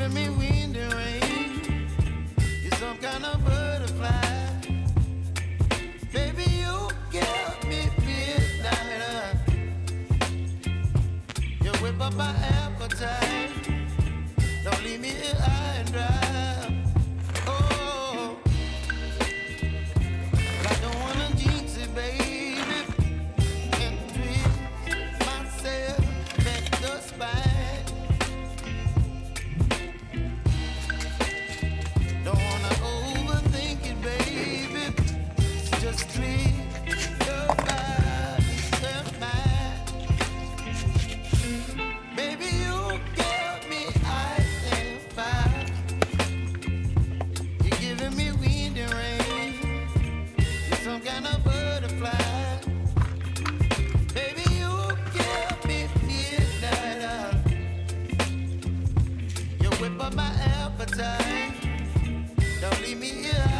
giving me wind and rain. You're some kind of butterfly. Baby, you give me midnight. You whip up my appetite. Don't leave me here high and dry. Oh, I don't wanna jinx it, baby, and twist myself at the spine. Don't wanna overthink it, baby. It's just treat your body and mind. Baby, you give me ice and fire. You're giving me wind and rain. You're some kind of butterfly. Baby, you give me midnight. You whip up my appetite. Don't leave me here.